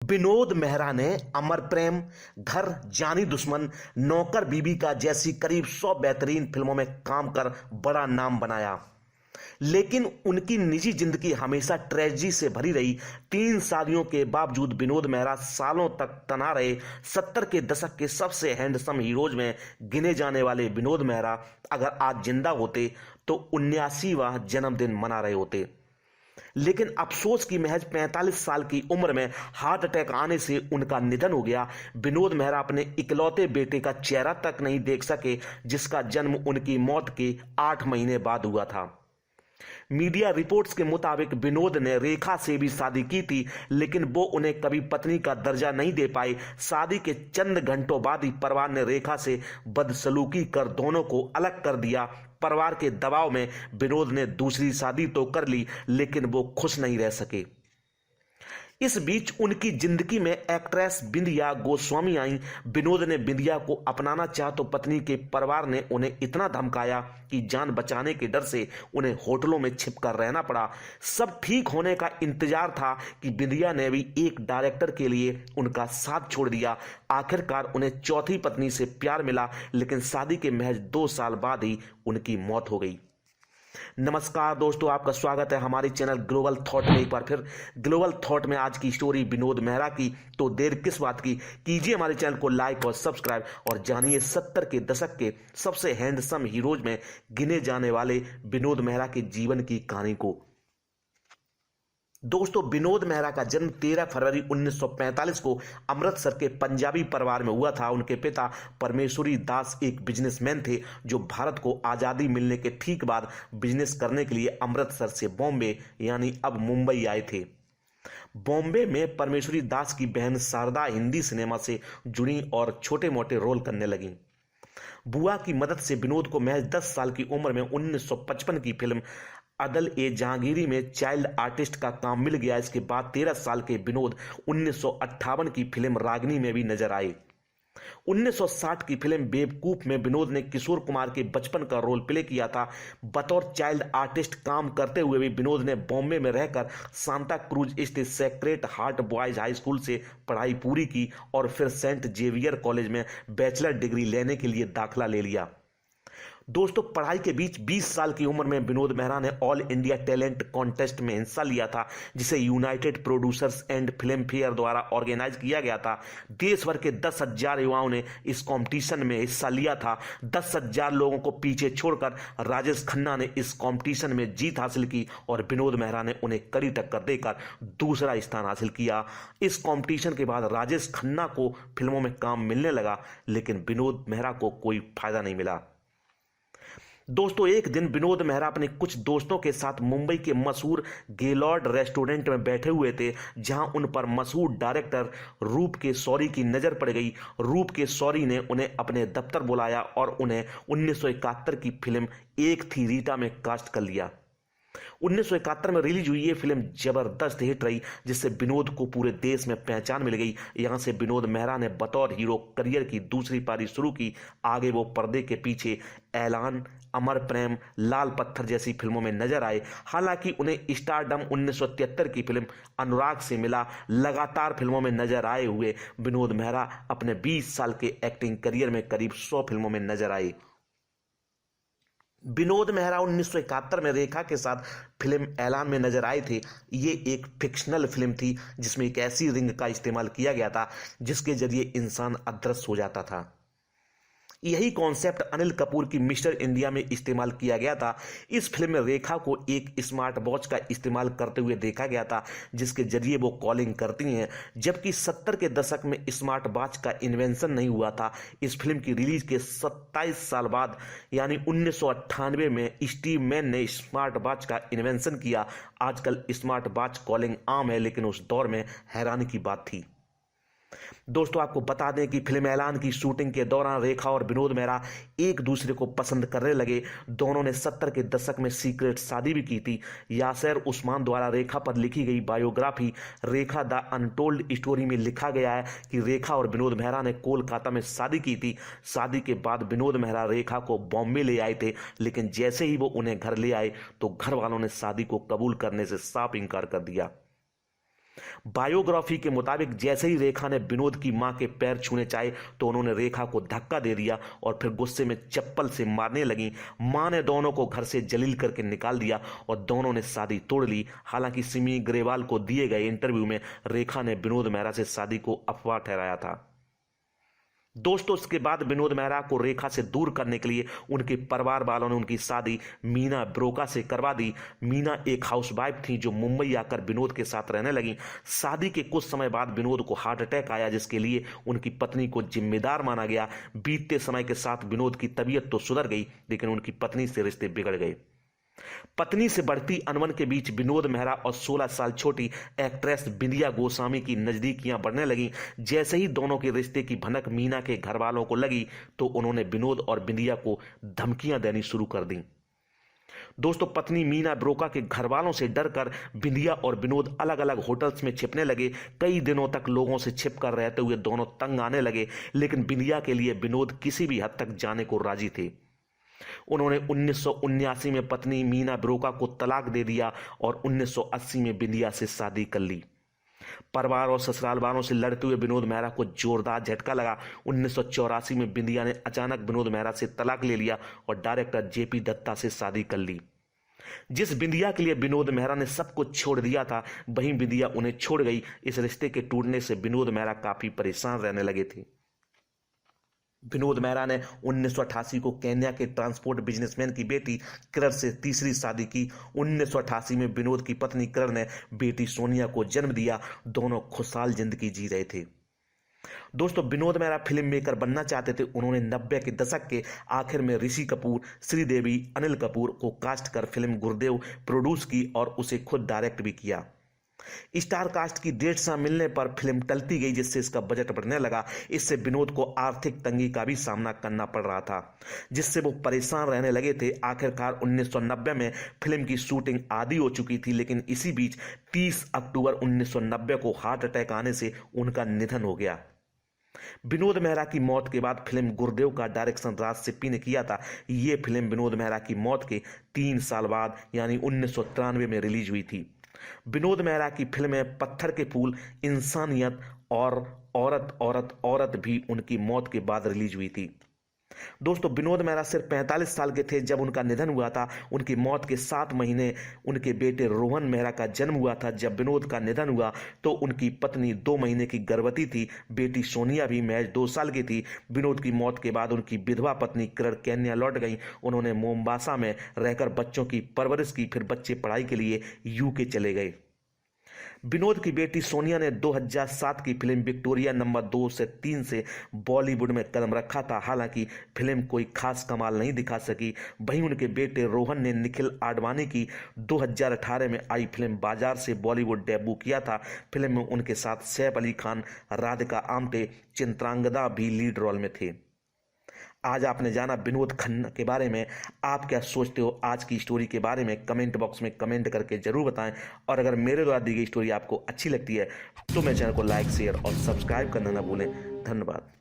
विनोद मेहरा ने अमर प्रेम, घर, जानी दुश्मन, नौकर बीबी का जैसी करीब 100 बेहतरीन फिल्मों में काम कर बड़ा नाम बनाया। लेकिन उनकी निजी जिंदगी हमेशा ट्रेजेडी से भरी रही। 3 शादियों के बावजूद विनोद मेहरा सालों तक तना रहे। 70 के दशक के सबसे हैंडसम हीरोज में गिने जाने वाले विनोद मेहरा अगर आज जिंदा होते तो 79वां जन्मदिन मना रहे होते। लेकिन अफसोस की महज 45 साल की उम्र में हार्ट अटैक आने से उनका निधन हो गया। विनोद मेहरा अपने इकलौते बेटे का चेहरा तक नहीं देख सके, जिसका जन्म उनकी मौत के 8 महीने बाद हुआ था। मीडिया रिपोर्ट्स के मुताबिक विनोद ने रेखा से भी शादी की थी, लेकिन वो उन्हें कभी पत्नी का दर्जा नहीं दे पाए। शादी के चंद घंटों बाद ही परिवार ने रेखा से बदसलूकी कर दोनों को अलग कर दिया। परिवार के दबाव में विनोद ने दूसरी शादी तो कर ली, लेकिन वो खुश नहीं रह सके। इस बीच उनकी जिंदगी में एक्ट्रेस बिंदिया गोस्वामी आई। विनोद ने बिंदिया को अपनाना चाहा तो पत्नी के परिवार ने उन्हें इतना धमकाया कि जान बचाने के डर से उन्हें होटलों में छिपकर रहना पड़ा। सब ठीक होने का इंतजार था कि बिंदिया ने भी एक डायरेक्टर के लिए उनका साथ छोड़ दिया। आखिरकार उन्हें चौथी पत्नी से प्यार मिला, लेकिन शादी के महज 2 साल बाद ही उनकी मौत हो गई। नमस्कार दोस्तों, आपका स्वागत है हमारे चैनल ग्लोबल थॉट में। एक बार फिर ग्लोबल थॉट में आज की स्टोरी विनोद मेहरा की। तो देर किस बात की, कीजिए हमारे चैनल को लाइक और सब्सक्राइब और जानिए 70 के दशक के सबसे हैंडसम हीरोज में गिने जाने वाले विनोद मेहरा के जीवन की कहानी को। दोस्तों, विनोद मेहरा का जन्म 13 फरवरी 1945 को अमृतसर के पंजाबी परिवार में हुआ था। उनके पिता परमेश्वरी दास एक बिजनेसमैन थे जो भारत को आज़ादी मिलने के ठीक बाद बिजनेस करने के लिए अमृतसर से बॉम्बे यानी अब मुंबई आए थे। बॉम्बे में परमेश्वरी दास की बहन शारदा हिंदी सिनेमा से जुड़ी और छोटे मोटे रोल करने लगी। बुआ की मदद से विनोद को महज 10 साल की उम्र में 1955 की फिल्म अदल ए जहांगीरी में चाइल्ड आर्टिस्ट का काम मिल गया। इसके बाद 13 साल के विनोद 1958 की फिल्म रागिनी में भी नजर आए। 1960 की फिल्म बेवकूफ में विनोद ने किशोर कुमार के बचपन का रोल प्ले किया था। बतौर चाइल्ड आर्टिस्ट काम करते हुए भी विनोद ने बॉम्बे में रहकर सांता क्रूज स्थित Sacred Heart Boys High School से पढ़ाई पूरी की और फिर सेंट जेवियर कॉलेज में बैचलर डिग्री लेने के लिए दाखिला ले लिया। दोस्तों, पढ़ाई के बीच 20 साल की उम्र में विनोद मेहरा ने ऑल इंडिया टैलेंट कॉन्टेस्ट में हिस्सा लिया था, जिसे United producers and film fair द्वारा ऑर्गेनाइज किया गया था। देश भर के 10,000 युवाओं ने इस कंपटीशन में हिस्सा लिया था। 10,000 लोगों को पीछे छोड़कर राजेश खन्ना ने इस कंपटीशन में जीत हासिल की और विनोद मेहरा ने उन्हें कड़ी टक्कर देकर दूसरा स्थान हासिल किया। इस कंपटीशन के बाद राजेश खन्ना को फिल्मों में काम मिलने लगा, लेकिन विनोद मेहरा को कोई फायदा नहीं मिला। दोस्तों, एक दिन विनोद मेहरा अपने कुछ दोस्तों के साथ मुंबई के मशहूर गेलॉर्ड रेस्टोरेंट में बैठे हुए थे, जहां उन पर मशहूर डायरेक्टर रूप के शौरी की नजर पड़ गई। रूप के शौरी ने उन्हें अपने दफ्तर बुलाया और उन्हें 1971 की फिल्म एक थी रीटा में कास्ट कर लिया। 1971 में रिलीज हुई ये फिल्म जबरदस्त हिट रही, जिससे विनोद को पूरे देश में पहचान मिल गई। यहां से विनोद मेहरा ने बतौर हीरो करियर की दूसरी पारी शुरू की। आगे वो पर्दे के पीछे ऐलान, अमर प्रेम, लाल पत्थर जैसी फिल्मों में नजर आए। हालांकि उन्हें स्टारडम 1973 की फिल्म अनुराग से मिला। लगातार फिल्मों में नजर आए हुए विनोद मेहरा अपने 20 साल के एक्टिंग करियर में करीब 100 फिल्मों में नजर आए। विनोद मेहरा 1971 में रेखा के साथ फिल्म ऐलान में नजर आए थे। ये एक फिक्शनल फिल्म थी जिसमें एक ऐसी रिंग का इस्तेमाल किया गया था जिसके जरिए इंसान अदृश्य हो जाता था। यही कॉन्सेप्ट अनिल कपूर की मिस्टर इंडिया में इस्तेमाल किया गया था। इस फिल्म में रेखा को एक स्मार्ट वॉच का इस्तेमाल करते हुए देखा गया था, जिसके जरिए वो कॉलिंग करती हैं। जबकि 70 के दशक में स्मार्ट वॉच का इन्वेंशन नहीं हुआ था। इस फिल्म की रिलीज के 27 साल बाद यानी 1998 में स्टीव मैन ने स्मार्ट वॉच का इन्वेंशन किया। आजकल स्मार्ट वॉच कॉलिंग आम है, लेकिन उस दौर में हैरानी की बात थी। दोस्तों, आपको बता दें कि फिल्म ऐलान की शूटिंग के दौरान रेखा और विनोद मेहरा एक दूसरे को पसंद करने लगे। दोनों ने 70 के दशक में सीक्रेट शादी भी की थी। यासर उस्मान द्वारा रेखा पर लिखी गई biography Rekha the untold story में लिखा गया है कि रेखा और विनोद मेहरा ने कोलकाता में शादी की थी। शादी के बाद विनोद मेहरा रेखा को बॉम्बे ले आए थे, लेकिन जैसे ही वो उन्हें घर ले आए तो घर वालों ने शादी को कबूल करने से साफ इनकार कर दिया। बायोग्राफी के मुताबिक जैसे ही रेखा ने विनोद की मां के पैर छूने चाहे तो उन्होंने रेखा को धक्का दे दिया और फिर गुस्से में चप्पल से मारने लगी। मां ने दोनों को घर से जलील करके निकाल दिया और दोनों ने शादी तोड़ ली। हालांकि सिमी ग्रेवाल को दिए गए इंटरव्यू में रेखा ने विनोद मेहरा से शादी को अफवाह ठहराया था। दोस्तों, इसके बाद विनोद मेहरा को रेखा से दूर करने के लिए उनके परिवार वालों ने उनकी शादी मीना ब्रोका से करवा दी। मीना एक हाउसवाइफ थी जो मुंबई आकर विनोद के साथ रहने लगी। शादी के कुछ समय बाद विनोद को हार्ट अटैक आया, जिसके लिए उनकी पत्नी को जिम्मेदार माना गया। बीतते समय के साथ विनोद की तबीयत तो सुधर गई, लेकिन उनकी पत्नी से रिश्ते बिगड़ गए। पत्नी से बढ़ती अनबन के बीच विनोद मेहरा और 16 साल छोटी एक्ट्रेस बिंदिया गोस्वामी की नजदीकियां बढ़ने लगी। जैसे ही दोनों के रिश्ते की भनक मीना के घर वालों को लगी तो उन्होंने विनोद और बिंदिया को धमकियां देनी शुरू कर दी। दोस्तों, पत्नी मीना ब्रोका के घर वालों से डरकर बिंदिया और विनोद अलग अलग होटल्स में छिपने लगे। कई दिनों तक लोगों से छिपकर रहते हुए दोनों तंग आने लगे, लेकिन बिंदिया के लिए विनोद किसी भी हद तक जाने को राजी थे। उन्होंने 1979 में पत्नी मीना ब्रोका को तलाक दे दिया और 1980 में बिंदिया से शादी कर ली। परिवार और ससुराल वालों से लड़ते हुए विनोद मेहरा को जोरदार झटका लगा। 1984 में बिंदिया ने अचानक विनोद मेहरा से तलाक ले लिया और डायरेक्टर जेपी दत्ता से शादी कर ली। जिस बिंदिया के लिए विनोद मेहरा ने सब कुछ छोड़ दिया था, वहीं बिंदिया उन्हें छोड़ गई। इस रिश्ते के टूटने से विनोद मेहरा काफी परेशान रहने लगे थे। विनोद मेहरा ने 1988 को केन्या के ट्रांसपोर्ट बिजनेसमैन की बेटी किरण से तीसरी शादी की। 1988 में विनोद की पत्नी किरण ने बेटी सोनिया को जन्म दिया। दोनों खुशहाल जिंदगी जी रहे थे। दोस्तों, विनोद मेहरा फिल्म मेकर बनना चाहते थे। उन्होंने 90 के दशक के आखिर में ऋषि कपूर, श्रीदेवी, अनिल कपूर को कास्ट कर फिल्म गुरुदेव प्रोड्यूस की और उसे खुद डायरेक्ट भी किया। स्टार कास्ट की डेट्स न मिलने पर फिल्म टलती गई, जिससे इसका बजट बढ़ने लगा। इससे विनोद को आर्थिक तंगी का भी सामना करना पड़ रहा था, जिससे वो परेशान रहने लगे थे। आखिरकार 1990 में फिल्म की शूटिंग आधी हो चुकी थी, लेकिन इसी बीच 30 अक्टूबर 1990 को हार्ट अटैक आने से उनका निधन हो गया। विनोद मेहरा की मौत के बाद फिल्म गुरुदेव का डायरेक्शन राज सिप्पी ने किया था। यह फिल्म विनोद मेहरा की मौत के 3 साल बाद यानी 1993 में रिलीज हुई थी। विनोद मेहरा की फिल्में पत्थर के फूल, इंसानियत और औरत औरत औरत भी उनकी मौत के बाद रिलीज हुई थी। दोस्तों, विनोद मेहरा सिर्फ 45 साल के थे जब उनका निधन हुआ था। उनकी मौत के 7 महीने उनके बेटे रोहन मेहरा का जन्म हुआ था। जब विनोद का निधन हुआ तो उनकी पत्नी 2 महीने की गर्भवती थी। बेटी सोनिया भी महज 2 साल की थी। विनोद की मौत के बाद उनकी विधवा पत्नी किरण केन्या लौट गई। उन्होंने मोम्बासा में रहकर बच्चों की परवरिश की। फिर बच्चे पढ़ाई के लिए यूके चले गए। विनोद की बेटी सोनिया ने 2007 की फिल्म विक्टोरिया नंबर 2 से 3 से बॉलीवुड में कदम रखा था। हालांकि फिल्म कोई खास कमाल नहीं दिखा सकी। वहीं उनके बेटे रोहन ने निखिल आडवाणी की 2018 में आई फिल्म बाजार से बॉलीवुड डेब्यू किया था। फिल्म में उनके साथ सैफ अली खान, राधिका आमटे, चित्रांगदा भी लीड रोल में थे। आज आपने जाना विनोद खन्ना के बारे में। आप क्या सोचते हो आज की स्टोरी के बारे में? कमेंट बॉक्स में कमेंट करके जरूर बताएं। और अगर मेरे द्वारा दी गई स्टोरी आपको अच्छी लगती है तो मेरे चैनल को लाइक, शेयर और सब्सक्राइब करना ना भूलें। धन्यवाद।